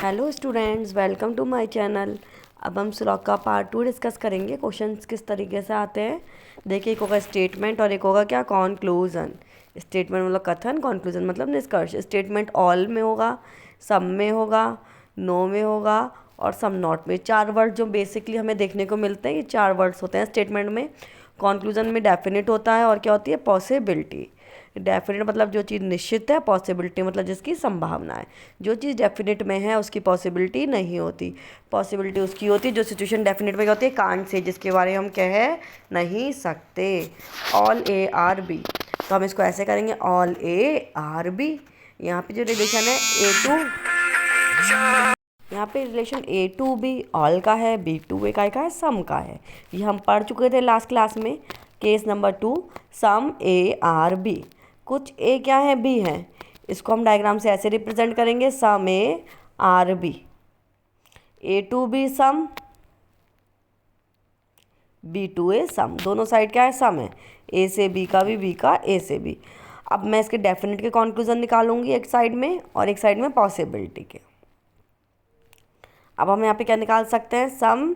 Hello students, welcome to my channel. अब हम श्लोक का पार्ट 2 डिस्कस करेंगे। क्वेश्चंस किस तरीके से आते हैं देखिए। एक होगा स्टेटमेंट और एक होगा क्या, कॉन्क्लूज़न। स्टेटमेंट मतलब कथन, कॉन्क्लूज़न मतलब निष्कर्ष। स्टेटमेंट ऑल में होगा, सब में होगा, नो में होगा और सम नॉट में। 4 वर्ड जो बेसिकली हमें देखने को मिलते हैं, ये 4 वर्ड्स होते हैं स्टेटमेंट में। कॉन्क्लूज़न में डेफिनेट होता है और क्या होती है, पॉसिबिलिटी। डेफिनेट मतलब जो चीज़ निश्चित है, पॉसिबिलिटी मतलब जिसकी संभावना है। जो चीज़ डेफिनेट में है उसकी पॉसिबिलिटी नहीं होती। पॉसिबिलिटी उसकी होती है जो सिचुएशन डेफिनेट में होती है, कांट से, जिसके बारे में हम कह नहीं सकते। ऑल ए आर बी, तो हम इसको ऐसे करेंगे, ऑल ए आर बी। यहाँ पे जो रिलेशन है ए टू, यहाँ पे relation A to B all का है, बी टू ए का है, सम का है। ये हम पढ़ चुके थे लास्ट क्लास में। Case number 2, some A are B. कुछ ए क्या है, बी है। इसको हम डायग्राम से ऐसे रिप्रेजेंट करेंगे, some A are B. A to B some, B to A some. दोनों साइड क्या है, सम है। ए से बी का भी, बी का ए से भी। अब मैं इसके डेफिनेट के कॉन्क्लूजन निकालूंगी एक साइड में और एक साइड में पॉसिबिलिटी के। अब हम यहाँ पे क्या निकाल सकते हैं, सम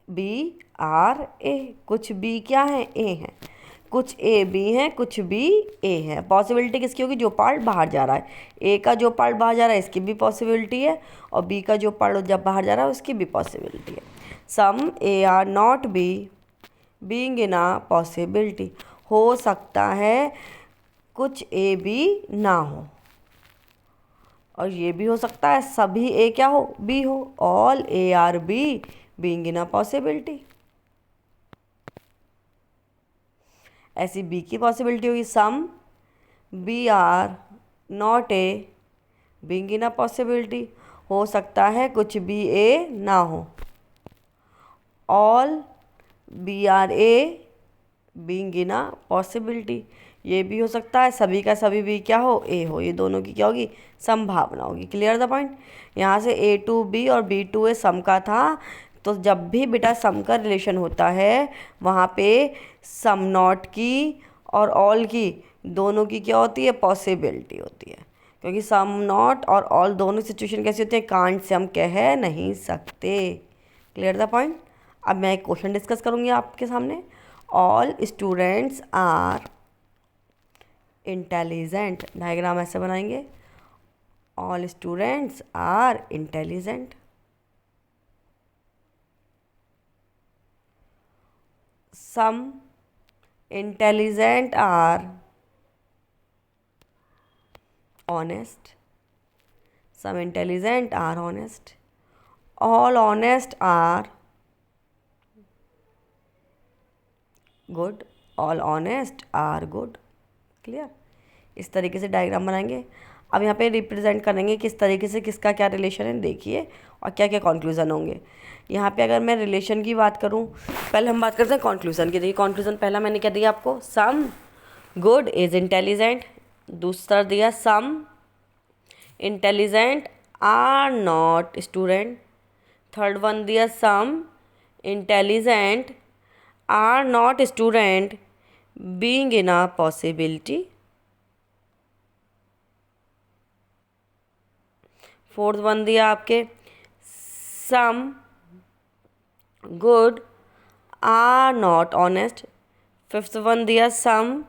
बी आर ए। कुछ बी क्या है, ए है। कुछ ए बी है, कुछ बी ए है। पॉसिबिलिटी किसकी होगी, जो पार्ट बाहर जा रहा है। ए का जो पार्ट बाहर जा रहा है इसकी भी पॉसिबिलिटी है और बी का जो पार्ट जब बाहर जा रहा है उसकी भी पॉसिबिलिटी है। Some A are not B being in a possibility. हो सकता है कुछ ए बी ना हो और ये भी हो सकता है सभी ए क्या हो, बी हो। All A are B being in a possibility. ऐसी बी की पॉसिबिलिटी होगी, some B are not A being in a possibility. हो सकता है कुछ बी ए ना हो। All B are A being in a possibility. ये भी हो सकता है सभी का सभी भी क्या हो, ए हो। ये दोनों की क्या होगी, संभावना होगी। Clear the point. यहाँ से ए टू बी और बी टू ए सम का था, तो जब भी बेटा सम का रिलेशन होता है वहाँ पे सम नॉट की और ऑल की दोनों की क्या होती है, पॉसिबिलिटी होती है। क्योंकि सम नॉट और ऑल दोनों सिचुएशन कैसी होती है, कांट से हम कह नहीं सकते। Clear the point. अब मैं एक क्वेश्चन डिस्कस करूँगी आपके सामने। All students are intelligent. Diagram ऐसे बनाएंगे, all students are intelligent. Some intelligent are honest. Some intelligent are honest. All honest are good. All honest are good. Clear. इस तरीके से डायग्राम बनाएंगे। अब यहाँ पे रिप्रेजेंट करेंगे किस तरीके से किसका क्या रिलेशन है देखिए और क्या क्या कॉन्क्लूज़न होंगे। यहाँ पे अगर मैं रिलेशन की बात करूँ, पहले हम बात करते हैं कॉन्क्लूज़न की। देखिए कॉन्क्लूज़न पहला मैंने क्या दिया आपको, सम गुड इज इंटेलिजेंट। दूसरा दिया some intelligent are not student. Third one दिया some intelligent are not student being in a possibility. Fourth one दिया आपके some good are not honest. Fifth one दिया some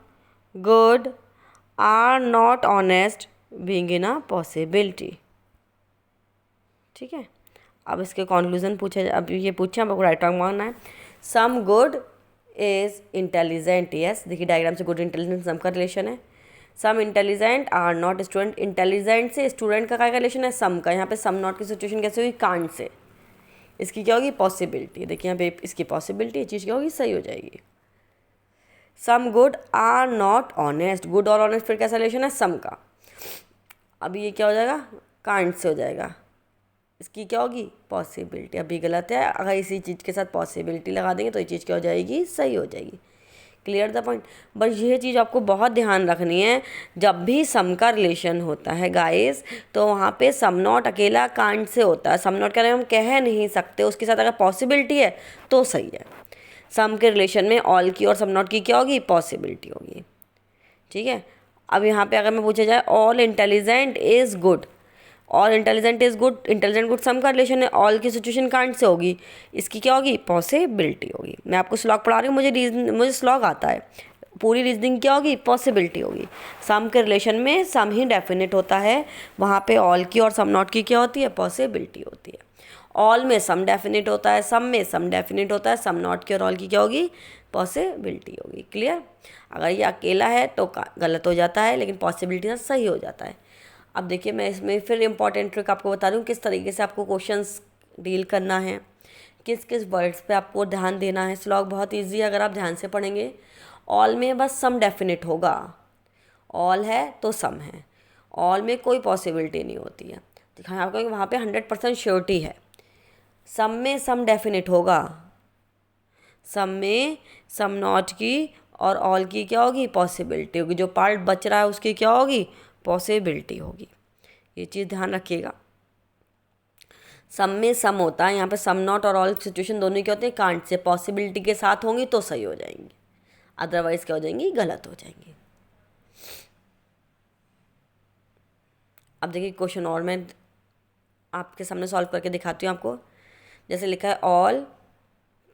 good are not honest being in a possibility. ठीक है। अब इसके conclusion पूछे, अब ये पूछे हमको राइट रॉन्ग मानना है। Some good is intelligent. Yes, देखिए डायग्राम से गुड इंटेलिजेंट सम का रिलेशन है। Some intelligent are not student. Intelligent से स्टूडेंट का क्या रिलेशन है, सम का। यहाँ पे सम नॉट की सिचुएशन कैसे हुई, कांट से। इसकी क्या होगी, पॉसिबिलिटी। देखिए यहाँ पे इसकी पॉसिबिलिटी, ये चीज़ क्या होगी, सही हो जाएगी। Some good are not honest. Good और ऑनेस्ट फिर कैसा रिलेशन है, सम का। अभी ये क्या हो जाएगा, कांट से हो जाएगा। इसकी क्या होगी, पॉसिबिलिटी। अभी गलत है, अगर इसी चीज़ के साथ पॉसिबिलिटी लगा देंगे तो ये चीज़ क्या हो जाएगी, सही हो जाएगी। Clear the point. बस यह चीज़ आपको बहुत ध्यान रखनी है, जब भी सम का रिलेशन होता है गाइस, तो वहाँ पे सम नॉट अकेला कांट से होता है। सम नॉट का हम कह नहीं सकते, उसके साथ अगर पॉसिबिलिटी है तो सही है। सम के रिलेशन में ऑल की और सम नॉट की क्या होगी, पॉसिबिलिटी होगी। ठीक है। अब यहाँ पे अगर मैं पूछा जाए ऑल इंटेलिजेंट इज़ गुड, और intelligent is good, intelligent good some का रिलेशन है, ऑल की सिचुएशन कांट से होगी, इसकी क्या होगी, पॉसिबिलिटी होगी। मैं आपको स्लॉग पढ़ा रही हूँ, मुझे स्लॉग आता है, पूरी रीजनिंग क्या होगी, पॉसिबिलिटी होगी। सम के रिलेशन में सम ही डेफिनेट होता है, वहाँ पे ऑल की और सम नॉट की क्या होती है, पॉसिबिलिटी होती है। ऑल में सम डेफिनेट होता है, सम में सम डेफिनेट होता है, सम नॉट की और ऑल की क्या होगी, पॉसिबिलिटी होगी। क्लियर। अगर ये अकेला है तो गलत हो जाता है, लेकिन पॉसिबिलिटी से सही हो जाता है। अब देखिए मैं इसमें फिर इंपॉर्टेंट ट्रिक आपको बता रही हूँ, किस तरीके से आपको क्वेश्चंस डील करना है, किस किस वर्ड्स पे आपको ध्यान देना है। स्लॉग बहुत ईजी है अगर आप ध्यान से पढ़ेंगे। ऑल में बस सम डेफिनेट होगा, ऑल है तो सम है, ऑल में कोई पॉसिबिलिटी नहीं होती है, दिखाएं आपको वहाँ पे 100% श्योरिटी है। सम में सम डेफिनेट होगा, सम में सम नॉट की और ऑल की क्या होगी, पॉसिबिलिटी होगी, जो पार्ट बच रहा है उसकी क्या होगी, पॉसिबिलिटी होगी। ये चीज़ ध्यान रखिएगा। सम में सम होता है, यहाँ पे सम नॉट और ऑल सिचुएशन दोनों क्या होते हैं, कांट से, पॉसिबिलिटी के साथ होंगी तो सही हो जाएंगी, अदरवाइज क्या हो जाएंगी, गलत हो जाएंगी। अब देखिए क्वेश्चन और मैं आपके सामने सॉल्व करके दिखाती हूँ आपको। जैसे लिखा है ऑल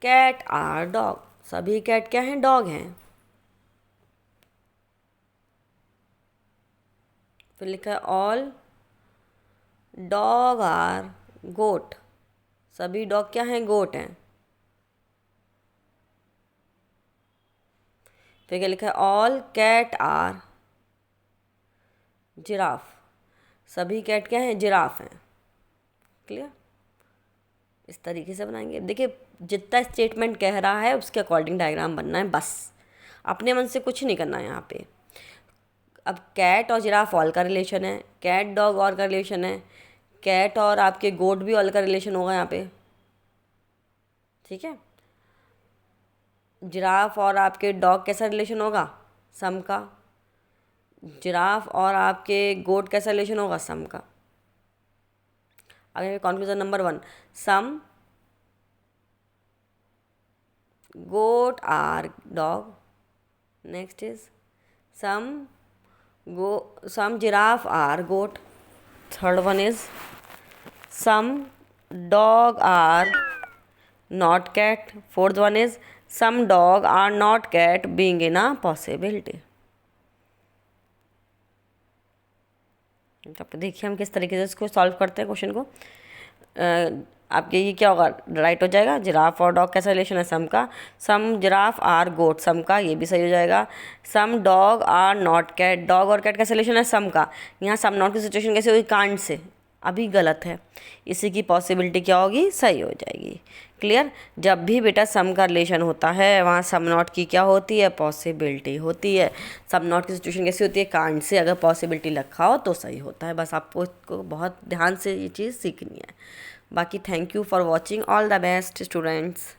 कैट आर डॉग, सभी कैट क्या हैं, डॉग हैं। फिर लिखा है ऑल डॉग आर गोट, सभी डॉग क्या हैं, गोट हैं। फिर क्या लिखा है ऑल कैट आर जिराफ, सभी कैट क्या हैं, जिराफ हैं। क्लियर। इस तरीके से बनाएंगे। देखिए जितना स्टेटमेंट कह रहा है उसके अकॉर्डिंग डायग्राम बनना है, बस अपने मन से कुछ नहीं करना है यहाँ पे। अब कैट और जिराफ ऑल का रिलेशन है, कैट डॉग और का रिलेशन है, कैट और आपके गोट भी ऑल का रिलेशन होगा यहाँ पे, ठीक है। जिराफ और आपके डॉग कैसा रिलेशन होगा, सम का। जिराफ और आपके गोट कैसा रिलेशन होगा, सम का। अगर conclusion number 1, some goat are dog. Next is some giraffe are goat. Third one is some dog are not cat. Fourth one is some dog are not cat, being in a possibility. तो देखिए हम किस तरीके से इसको solve करते हैं question को। आपके ये क्या होगा, राइट हो जाएगा। जिराफ और डॉग कैसा रिलेशन है, सम का। सम जिराफ आर गोट, सम का, ये भी सही हो जाएगा। Some dog are not cat, dog और कैट कैसा रिलेशन है, सम का। यहाँ सम नॉट की सिचुएशन कैसे हुई, कांट से, अभी गलत है, इसी की पॉसिबिलिटी क्या होगी, सही हो जाएगी। क्लियर। जब भी बेटा सम का रिलेशन होता है वहाँ सम नॉट की क्या होती है, पॉसिबिलिटी होती है। सम नॉट की सिचुएशन कैसी होती है, कांट से, अगर पॉसिबिलिटी रखा हो तो सही होता है। बस आपको इसको बहुत ध्यान से ये चीज़ सीखनी है। बाकी thank you for watching, all the best students.